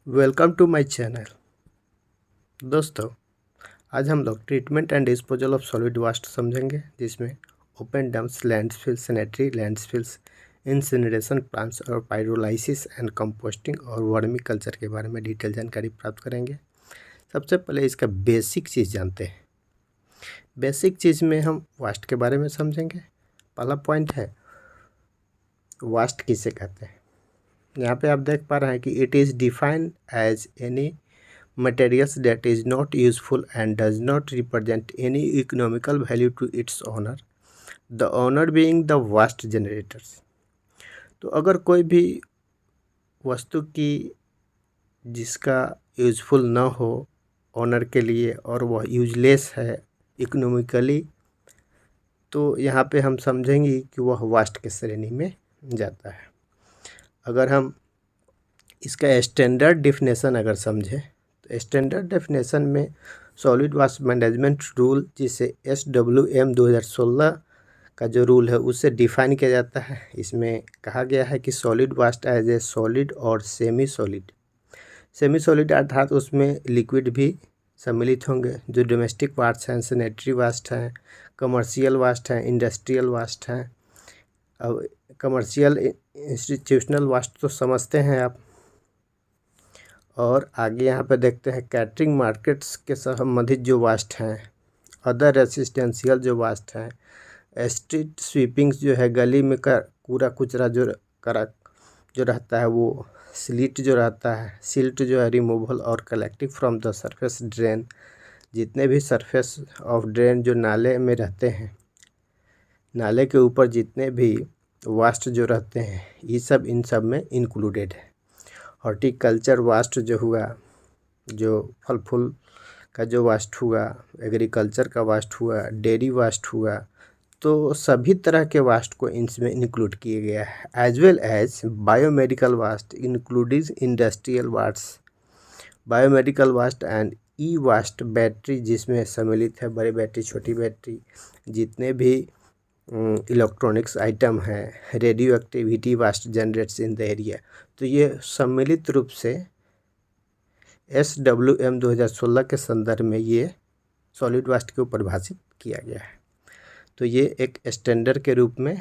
Welcome to my channel. दोस्तों, आज हम लोग treatment and disposal of solid waste समझेंगे, जिसमें open dumps, landfills, sanitary landfills, incineration plants और पायरोलाइसिस एंड कंपोस्टिंग और वर्मी कल्चर के बारे में डिटेल जानकारी प्राप्त करेंगे। सबसे पहले इसका बेसिक चीज़ जानते हैं। बेसिक चीज़ में हम वेस्ट के बारे में समझेंगे। पहला पॉइंट है वेस्ट किसे कहते हैं। यहाँ पे आप देख पा रहे हैं कि it is defined as any materials that is not useful and does not represent any economical value to its owner, the owner being the waste generators। तो अगर कोई भी वस्तु की जिसका यूज़फुल ना हो ओनर के लिए और वह यूजलेस है इकोनॉमिकली, तो यहाँ पे हम समझेंगे कि वह वेस्ट के श्रेणी में जाता है। अगर हम इसका स्टैंडर्ड डेफिनेशन अगर समझें तो स्टैंडर्ड डेफिनेशन में सॉलिड वेस्ट मैनेजमेंट रूल, जिसे SWM 2016 का जो रूल है उससे डिफाइन किया जाता है। इसमें कहा गया है कि solid waste as a solid और सेमी सॉलिड अर्थात उसमें लिक्विड भी सम्मिलित होंगे, जो डोमेस्टिक वेस्ट हैं, सैनिटरी वेस्ट हैं, कमर्शियल वेस्ट हैं, इंडस्ट्रियल वेस्ट हैं। अब कमर्शियल इंस्टीट्यूशनल वेस्ट तो समझते हैं आप। और आगे यहाँ पे देखते हैं कैटरिंग मार्केट्स के संबंधित जो वेस्ट हैं, अदर रेसिडेंशियल जो वेस्ट हैं, स्ट्रीट स्वीपिंग्स जो है, गली में का कूड़ा कुचरा जो रहता है, वो सिल्ट जो रहता है, सिल्ट जो है रिमूवल और collective from the surface drain, जितने भी सरफेस ऑफ ड्रेन जो नाले में रहते हैं, नाले के ऊपर जितने भी वेस्ट जो रहते हैं, ये सब इन सब में इंक्लूडेड है। हॉर्टिकल्चर वेस्ट जो हुआ, जो फल फूल का जो वेस्ट हुआ, एग्रीकल्चर का वेस्ट हुआ, डेयरी वेस्ट हुआ, तो सभी तरह के वेस्ट को इसमें इंक्लूड किया गया है। As well as biomedical waste including industrial waste, biomedical waste and e waste, battery जिसमें सम्मिलित है, बड़ी बैटरी, छोटी बैटरी, जितने भी इलेक्ट्रॉनिक्स आइटम है, radioactivity waste generates in the area. तो ये सम्मिलित रूप से SWM 2016 के संदर्भ में ये सॉलिड वेस्ट को परिभाषित किया गया है। तो ये एक स्टैंडर्ड के रूप में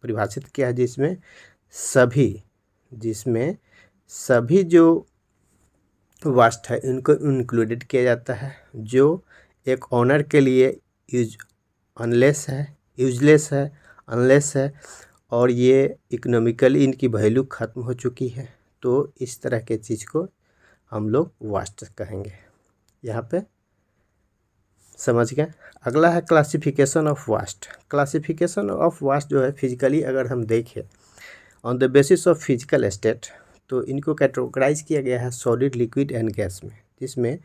परिभाषित किया है, जिसमें सभी जो वेस्ट है इनको इंक्लूडेड किया जाता है, जो एक ओनर के लिए यूजलेस है, अनलेस है, और ये इकोनॉमिकली इनकी वैल्यू ख़त्म हो चुकी है। तो इस तरह के चीज़ को हम लोग वेस्ट कहेंगे। यहाँ पे समझ गए। अगला है classification of waste. Classification of waste जो है, फिजिकली अगर हम देखें on the basis of physical state, तो इनको कैटेगराइज किया गया है सॉलिड, लिक्विड एंड गैस में, जिसमें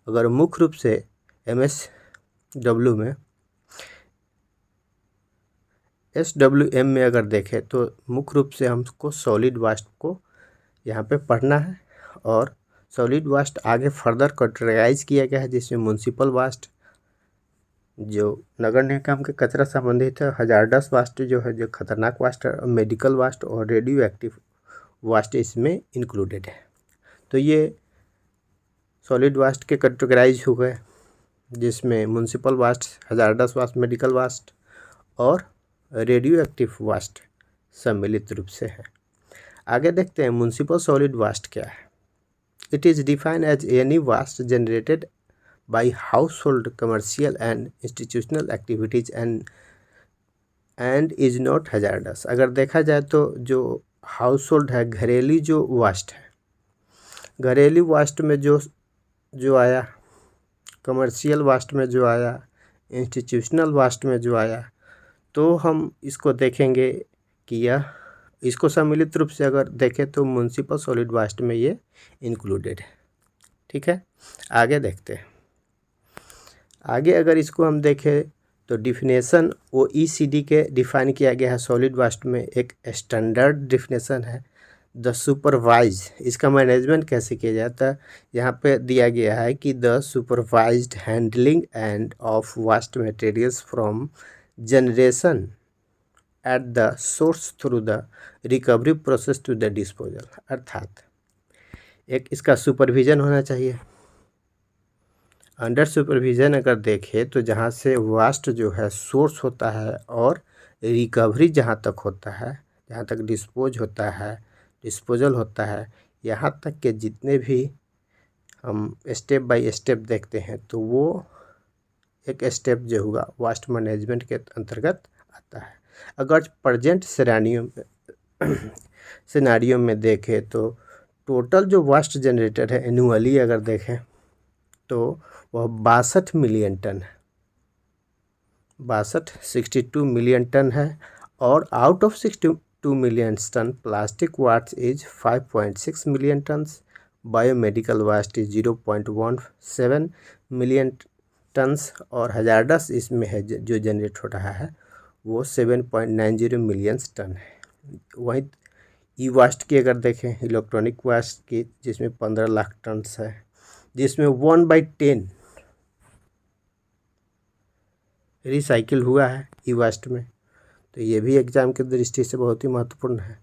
अगर मुख्य रूप से MSW में, SWM में अगर देखें तो मुख्य रूप से हमको सॉलिड वेस्ट को यहाँ पे पढ़ना है। और सॉलिड वेस्ट आगे फर्दर कैटेगराइज किया गया है, जिसमें म्युनिसिपल वेस्ट जो नगर निगम के कचरा संबंधित है, हजारडस वेस्ट जो है, जो खतरनाक वेस्ट है, मेडिकल वेस्ट और रेडियो एक्टिव वेस्ट इसमें इंक्लूडेड है। तो ये सॉलिड वेस्ट के कैटेगराइज हो गए, जिसमें municipal waste, hazardous waste, medical waste और रेडियो एक्टिव वेस्ट सम्मिलित रूप से है। आगे देखते हैं म्युनिसिपल सॉलिड वेस्ट क्या है। It is defined as any waste generated by household, commercial and institutional activities and is not hazardous. अगर देखा जाए तो जो हाउसहोल्ड है, घरेलू जो वेस्ट है, घरेलू वेस्ट में जो आया, कमर्शियल वेस्ट में जो आया, इंस्टीट्यूशनल वेस्ट में जो आया, तो हम इसको देखेंगे कि यह इसको सम्मिलित रूप से अगर देखें तो म्युनिसिपल सॉलिड वेस्ट में ये इंक्लूडेड है। ठीक है, आगे देखते हैं। आगे अगर इसको हम देखें तो डिफिनेशन OECD के डिफाइन किया गया है सॉलिड वेस्ट में। एक स्टैंडर्ड डिफिनेशन है द सुपरवाइज। इसका मैनेजमेंट कैसे किया जाता है, यहाँ पे दिया गया है कि the supervised handling and of waste materials from generation at the source through the recovery process to the disposal. अर्थात एक इसका सुपरविज़न होना चाहिए। अंडर सुपरविज़न अगर देखें तो जहाँ से वास्ट जो है सोर्स होता है और रिकवरी जहाँ तक होता है, जहाँ तक डिस्पोजल होता है, यहाँ तक के जितने भी हम स्टेप बाय स्टेप देखते हैं तो वो एक स्टेप जो हुआ वास्ट मैनेजमेंट के अंतर्गत आता है। अगर प्रेजेंट सिनेरियो में देखें तो टोटल जो वास्ट जनरेटर है एनुअली अगर देखें तो वह 62 मिलियन टन है। 62 मिलियन टन है और out of 62 million ton plastic waste is 5.6 million tons, biomedical waste is 0.17 million tons और हजारडस इसमें है जो जनरेट हो रहा है वो 7.90 मिलियन टन है। वहीं ई वास्ट की अगर देखें इलेक्ट्रॉनिक वास्ट की जिसमें 15 लाख टन्स है, जिसमें 1/10 रिसाइकिल हुआ है ई वास्ट में, तो ये भी एग्ज़ाम की दृष्टि से बहुत ही महत्वपूर्ण है।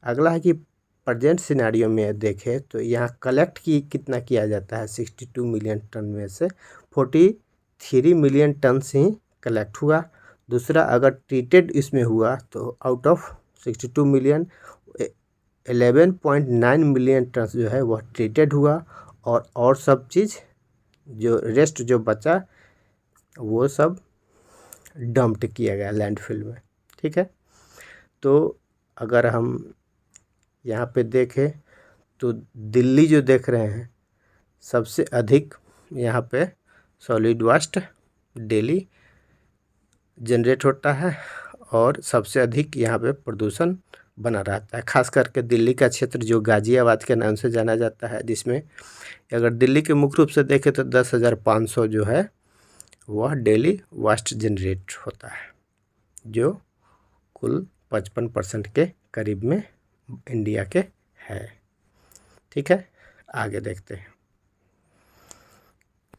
अगला है कि प्रेजेंट सिनेरियो में देखें तो यहाँ कलेक्ट कितना किया जाता है 62 मिलियन टन में से 43 मिलियन टन से ही कलेक्ट हुआ। दूसरा अगर ट्रीटेड इसमें हुआ तो out of 62 million 11.9 million ton जो है वह ट्रीटेड हुआ और सब चीज़ जो रेस्ट जो बचा वो सब डंप्ड किया गया लैंडफिल में। ठीक है, तो अगर हम यहाँ पे देखें तो दिल्ली जो देख रहे हैं सबसे अधिक यहाँ पे सॉलिड वेस्ट डेली जनरेट होता है और सबसे अधिक यहाँ पे प्रदूषण बना रहता है। खास करके दिल्ली का क्षेत्र जो गाज़ियाबाद के नाम से जाना जाता है, जिसमें अगर दिल्ली के मुख्य रूप से देखें तो 10,500 जो है वह डेली वेस्ट जनरेट होता है, जो कुल 55% के करीब में इंडिया के है। ठीक है, आगे देखते हैं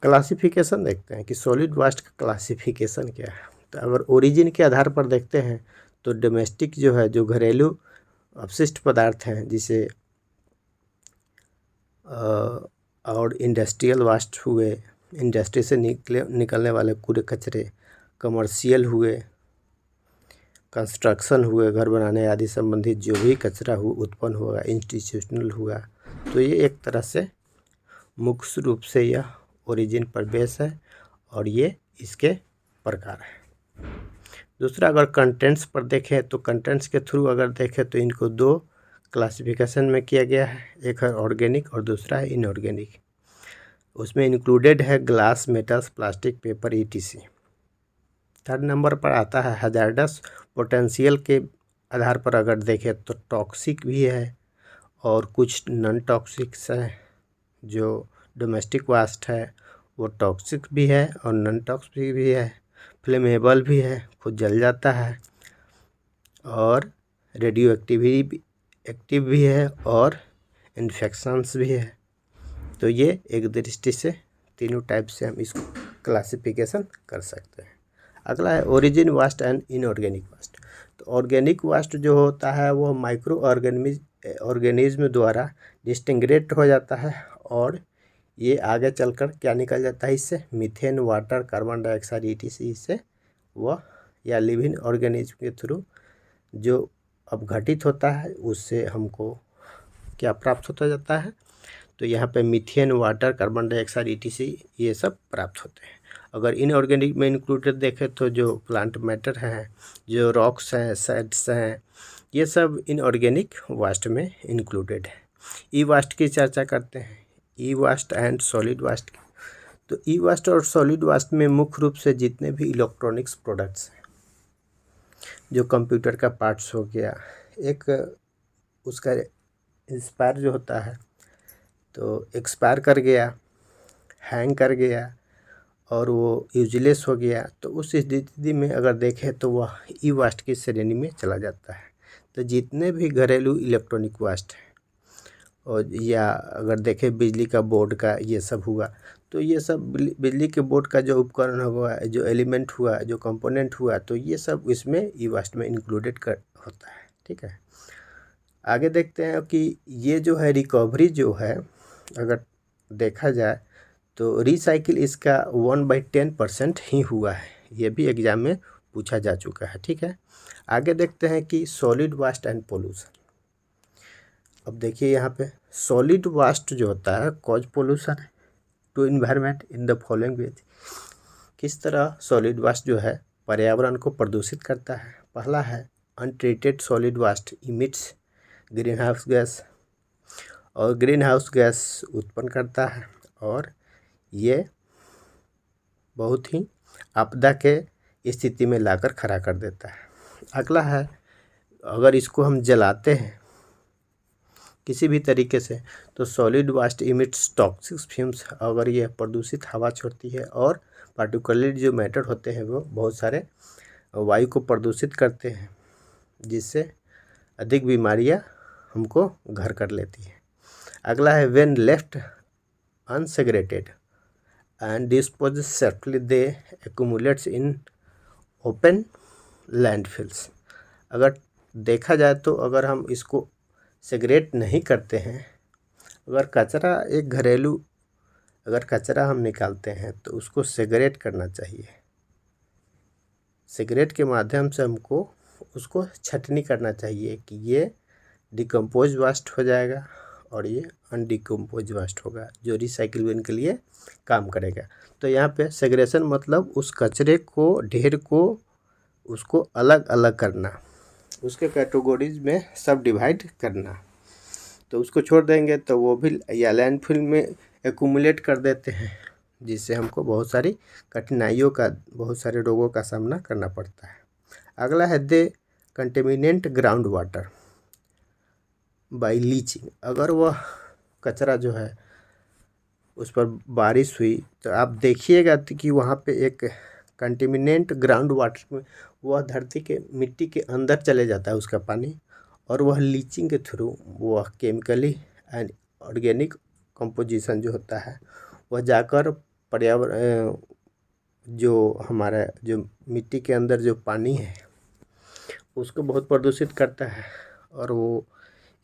क्लासिफिकेशन, देखते हैं कि सॉलिड वेस्ट का क्लासिफिकेशन क्या है। तो अगर ओरिजिन के आधार पर देखते हैं तो डोमेस्टिक जो है जो घरेलू अपशिष्ट पदार्थ हैं जिसे और इंडस्ट्रियल वेस्ट हुए, इंडस्ट्री से निकलने वाले कूड़े कचरे, कमर्शियल हुए, कंस्ट्रक्शन हुए, घर बनाने आदि संबंधित जो भी कचरा उत्पन्न होगा, इंस्टीट्यूशनल हुआ, तो ये एक तरह से मुख्य रूप से यह ओरिजिन पर बेस है और ये इसके प्रकार है। दूसरा अगर कंटेंट्स पर देखें तो कंटेंट्स के थ्रू अगर देखें तो इनको दो क्लासिफिकेशन में किया गया है, एक है ऑर्गेनिक और दूसरा है इनऑर्गेनिक। उसमें इंक्लूडेड है glass, metals, plastic, paper, ETC। Third number पर आता है हजार्डस। पोटेंशियल के आधार पर अगर देखें तो टॉक्सिक भी है और कुछ नॉन टॉक्सिक्स हैं। जो डोमेस्टिक वेस्ट है वो टॉक्सिक भी है और नॉन टॉक्सिक भी है, फ्लेमेबल भी है, खुद जल जाता है और रेडियो एक्टिव भी है और इन्फेक्शंस भी है। तो ये एक दृष्टि से तीनों टाइप से हम इसको क्लासिफिकेशन कर सकते हैं। अगला है origin waste and inorganic waste. तो ऑर्गेनिक वेस्ट जो होता है वो माइक्रो ऑर्गेनिज्म द्वारा डिस्टिंग्रेट हो जाता है और ये आगे चलकर क्या निकल जाता है इससे, methane, water, carbon dioxide, ETC से वह या लिविंग ऑर्गेनिज्म के थ्रू जो अपघटित होता है उससे हमको क्या प्राप्त होता जाता है। तो यहाँ पे methane, water, carbon dioxide, ETC ये सब प्राप्त होते हैं। अगर इनऑर्गेनिक में इंक्लूडेड देखें तो जो प्लांट मैटर हैं, जो रॉक्स हैं, सैड्स हैं, ये सब इनऑर्गेनिक वेस्ट में इंक्लूडेड है। ई वेस्ट की चर्चा करते हैं, ई वेस्ट एंड सॉलिड वेस्ट। तो ई वेस्ट और सॉलिड वेस्ट में मुख्य रूप से जितने भी इलेक्ट्रॉनिक्स प्रोडक्ट्स हैं, जो कंप्यूटर का पार्ट्स हो गया, एक उसका एक्सपायर जो होता है तो एक्सपायर कर गया, हैंग कर गया और वो यूजलेस हो गया, तो उस स्थिति में अगर देखें तो वह ई वेस्ट की श्रेणी में चला जाता है। तो जितने भी घरेलू इलेक्ट्रॉनिक वेस्ट हैं और या अगर देखें बिजली का बोर्ड का ये सब हुआ, तो ये सब बिजली के बोर्ड का जो उपकरण हुआ, जो एलिमेंट हुआ, जो कंपोनेंट हुआ, तो ये सब इसमें ई वेस्ट में इंक्लूडेड होता है। ठीक है, आगे देखते हैं कि ये जो है रिकवरी जो है अगर देखा जाए तो रिसाइकिल इसका 1/10% ही हुआ है। ये भी एग्जाम में पूछा जा चुका है। ठीक है, आगे देखते हैं कि सॉलिड वेस्ट एंड पोल्यूशन। अब देखिए यहाँ पे सॉलिड वेस्ट जो होता है cause pollution to environment in the following ways. किस तरह सॉलिड वेस्ट जो है पर्यावरण को प्रदूषित करता है। पहला है untreated solid waste emits greenhouse gas, और ग्रीन हाउस गैस उत्पन्न करता है और ये बहुत ही आपदा के स्थिति में लाकर खड़ा कर देता है। अगला है अगर इसको हम जलाते हैं किसी भी तरीके से तो solid waste emits toxic fumes, अगर ये प्रदूषित हवा छोड़ती है और पार्टिकुलर जो मैटर होते हैं वो बहुत सारे वायु को प्रदूषित करते हैं, जिससे अधिक बीमारियां हमको घर कर लेती हैं। अगला है when left unsegregated and dispose safely they accumulates in open landfills. अगर देखा जाए तो अगर हम इसको सेग्रेट नहीं करते हैं, अगर कचरा एक घरेलू अगर कचरा हम निकालते हैं तो उसको सेग्रेट करना चाहिए। सेग्रेट के माध्यम से हमको उसको छटनी करना चाहिए कि ये डिकम्पोज वेस्ट हो जाएगा और ये अनडिकम्पोज वेस्ट होगा जो रिसाइकिल बिन के लिए काम करेगा। तो यहाँ पे सेग्रेशन मतलब उस कचरे को ढेर को उसको अलग अलग करना, उसके कैटेगरीज में सब डिवाइड करना। तो उसको छोड़ देंगे तो वो भी या लैंडफिल में एक्यूमुलेट कर देते हैं, जिससे हमको बहुत सारी कठिनाइयों का बहुत सारे रोगों का सामना करना पड़ता है। अगला है they contaminant ground water by leaching. अगर वह कचरा जो है उस पर बारिश हुई तो आप देखिएगा कि वहाँ पे एक कंटेमिनेंट ग्राउंड वाटर में वह धरती के मिट्टी के अंदर चले जाता है उसका पानी, और वह लीचिंग के थ्रू वह केमिकली एंड ऑर्गेनिक कंपोजिशन जो होता है वह जाकर पर्यावरण जो हमारा जो मिट्टी के अंदर जो पानी है उसको बहुत प्रदूषित करता है और वो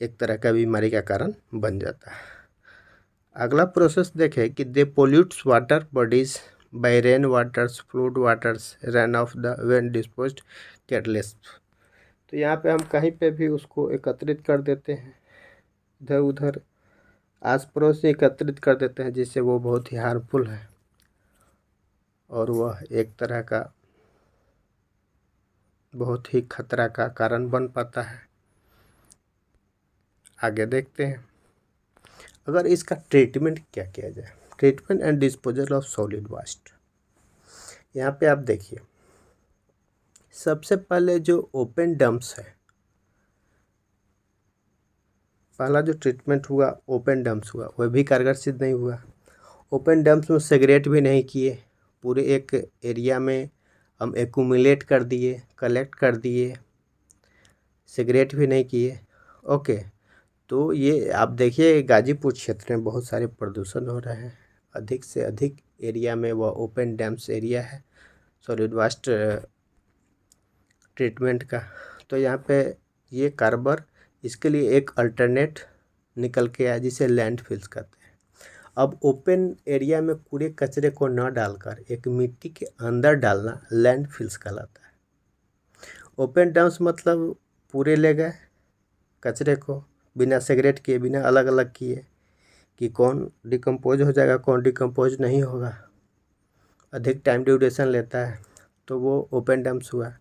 एक तरह का बीमारी का कारण बन जाता है। अगला प्रोसेस देखें कि they pollutes water bodies by rain waters flood waters run off the when disposed careless. तो यहाँ पे हम कहीं पे भी उसको एकत्रित कर देते हैं, इधर उधर आस पड़ोस से एकत्रित कर देते हैं, जिससे वो बहुत ही हार्मफुल है और वह एक तरह का बहुत ही खतरा का कारण बन पाता है। आगे देखते हैं अगर इसका ट्रीटमेंट क्या किया जाए। Treatment and disposal of solid waste. यहाँ पे आप देखिए सबसे पहले जो ओपन डंप्स है, पहला जो ट्रीटमेंट हुआ ओपन डंप्स हुआ, वह भी कारगर सिद्ध नहीं हुआ। ओपन डंप्स में सेग्रेट भी नहीं किए, पूरे एक एरिया में हम एक्यूमुलेट कर दिए, कलेक्ट कर दिए, सेग्रेट भी नहीं किए। ओके, तो ये आप देखिए गाजीपुर क्षेत्र में बहुत सारे प्रदूषण हो रहे हैं, अधिक से अधिक एरिया में वह ओपन डैम्स एरिया है सॉलिड वेस्ट ट्रीटमेंट का। तो यहाँ पे ये कारगर इसके लिए एक अल्टरनेट निकल के आया जिसे लैंडफिल्स कहते हैं। अब ओपन एरिया में पूरे कचरे को न डालकर एक मिट्टी के अंदर डालना लैंडफिल्स कहलाता है। ओपन डम्प्स मतलब पूरे ले गए कचरे को बिना सेग्रेट किए, बिना अलग अलग किए कि कौन डिकम्पोज हो जाएगा कौन डिकम्पोज नहीं होगा, अधिक टाइम ड्यूरेशन लेता है, तो वो ओपन डम्प्स हुआ।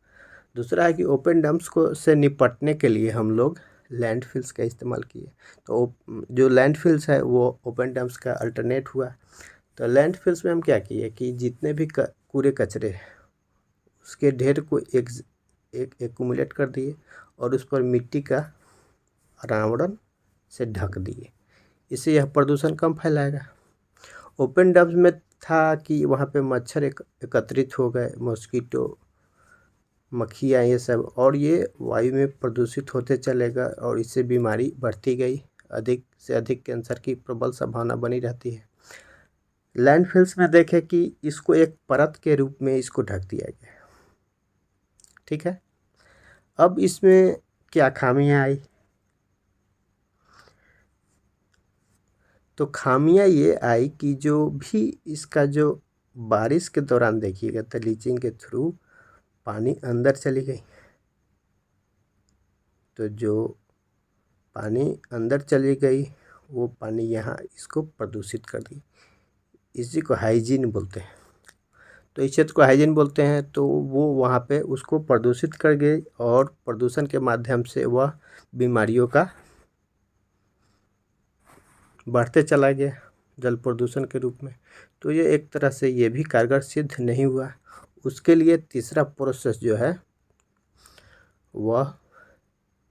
दूसरा है कि ओपन डम्प्स को से निपटने के लिए हम लोग लैंडफिल्स का इस्तेमाल किए। तो जो लैंडफिल्स है वो ओपन डम्प्स का अल्टरनेट हुआ। तो लैंडफिल्स में हम क्या किए कि जितने भी कूड़े कचरे हैं उसके ढेर को एक एक्यूमुलेट कर दिए और उस पर मिट्टी का आवरण से ढक दिए, इससे यह प्रदूषण कम फैलाएगा। ओपन डम्प्स में था कि वहाँ पे मच्छर एकत्रित हो गए, मॉस्किटो मक्खियाँ ये सब, और ये वायु में प्रदूषित होते चलेगा और इससे बीमारी बढ़ती गई, अधिक से अधिक कैंसर की प्रबल संभावना बनी रहती है। लैंडफिल्स में देखें कि इसको एक परत के रूप में इसको ढक दिया गया। ठीक है, अब इसमें क्या खामियां आई। तो खामियां ये आई कि जो भी इसका जो बारिश के दौरान देखिएगा तो लीचिंग के थ्रू पानी अंदर चली गई, तो जो पानी अंदर चली गई वो पानी यहाँ इसको प्रदूषित कर दी। इसी को हाइजीन बोलते हैं। तो इस क्षेत्र को हाइजीन बोलते हैं। तो वो वहाँ पे उसको प्रदूषित कर गई और प्रदूषण के माध्यम से वह बीमारियों का बढ़ते चला गया जल प्रदूषण के रूप में। तो ये एक तरह से ये भी कारगर सिद्ध नहीं हुआ। उसके लिए तीसरा प्रोसेस जो है वह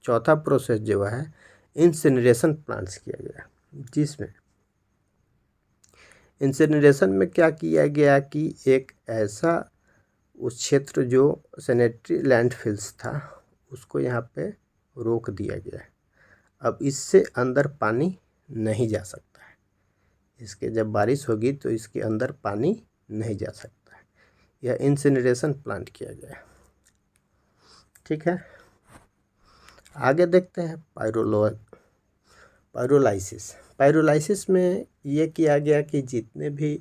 चौथा प्रोसेस जो है इंसिनरेशन प्लांट्स किया गया, जिसमें इंसिनरेशन में क्या किया गया कि एक ऐसा उस क्षेत्र जो सैनिटरी लैंडफिल्स था उसको यहाँ पे रोक दिया गया। अब इससे अंदर पानी नहीं जा सकता है। इसके जब बारिश होगी तो इसके अंदर पानी नहीं जा सकता है। यह इंसिनरेशन प्लांट किया गया। ठीक है, आगे देखते हैं पायरोलाइसिस। पायरोलाइसिस में ये किया गया कि जितने भी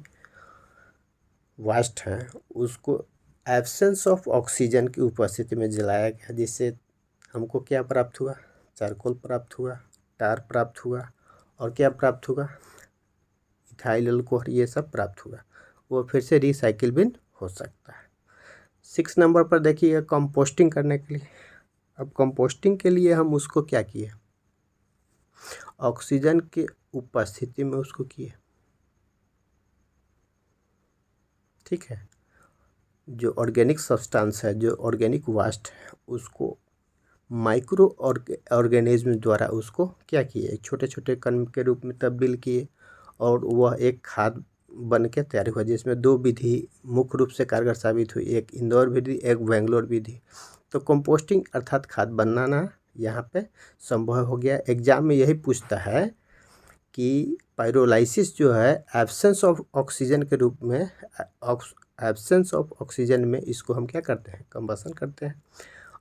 वाष्प हैं उसको एब्सेंस ऑफ ऑक्सीजन की उपस्थिति में जलाया गया, जिससे हमको क्या प्राप्त हुआ? चारकोल प्राप्त हुआ, टार प्राप्त हुआ और क्या प्राप्त हुआ? इथाइल अल्कोहल, ये सब प्राप्त हुआ। वो फिर से रिसाइकिल बिन हो सकता है। 6 नंबर पर देखिए कंपोस्टिंग करने के लिए। अब कंपोस्टिंग के लिए हम उसको क्या किए? ऑक्सीजन की उपस्थिति में उसको किए। ठीक है, जो ऑर्गेनिक सब्सटेंस है, जो ऑर्गेनिक वास्ट है, उसको माइक्रो ऑर्गेनिज्म द्वारा उसको क्या किए? छोटे छोटे कण के रूप में तब्दील किए और वह एक खाद बन के तैयार हुआ, जिसमें 2 विधि मुख्य रूप से कारगर साबित हुई, एक इंदौर विधि, एक बेंगलोर विधि। तो कंपोस्टिंग अर्थात खाद बनाना यहाँ पे संभव हो गया। एग्जाम में यही पूछता है कि पायरोलाइसिस जो है एब्सेंस ऑफ ऑक्सीजन के रूप में, एब्सेंस ऑफ ऑक्सीजन में इसको हम क्या करते हैं? कंबसन करते हैं।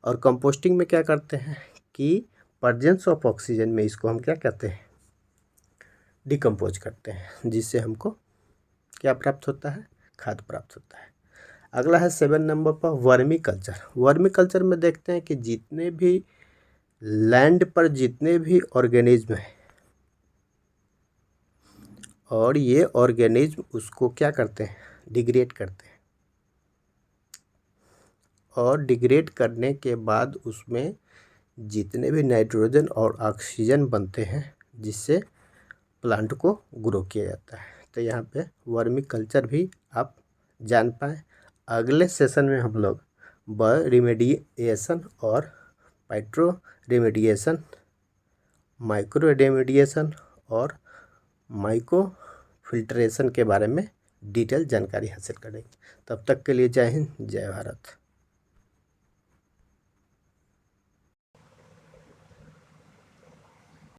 और कंपोस्टिंग में क्या करते हैं कि प्रेजेंस ऑफ ऑक्सीजन में इसको हम क्या कहते हैं? डिकम्पोज करते हैं, जिससे हमको क्या प्राप्त होता है? खाद प्राप्त होता है। अगला है 7 नंबर पर वर्मी कल्चर। वर्मी कल्चर में देखते हैं कि जितने भी लैंड पर जितने भी ऑर्गेनिज्म हैं और ये ऑर्गेनिज्म उसको क्या करते हैं? डिग्रेड करते हैं। और डिग्रेड करने के बाद उसमें जितने भी नाइट्रोजन और ऑक्सीजन बनते हैं, जिससे प्लांट को ग्रो किया जाता है। तो यहाँ पे वर्मी कल्चर भी आप जान पाए। अगले सेशन में हम लोग बायो रिमेडिएशन और पाइट्रो रिमेडिएशन, माइक्रो रिमेडिएशन और माइक्रो फिल्ट्रेशन के बारे में डिटेल जानकारी हासिल करेंगे। तब तक के लिए जय हिंद, जय भारत।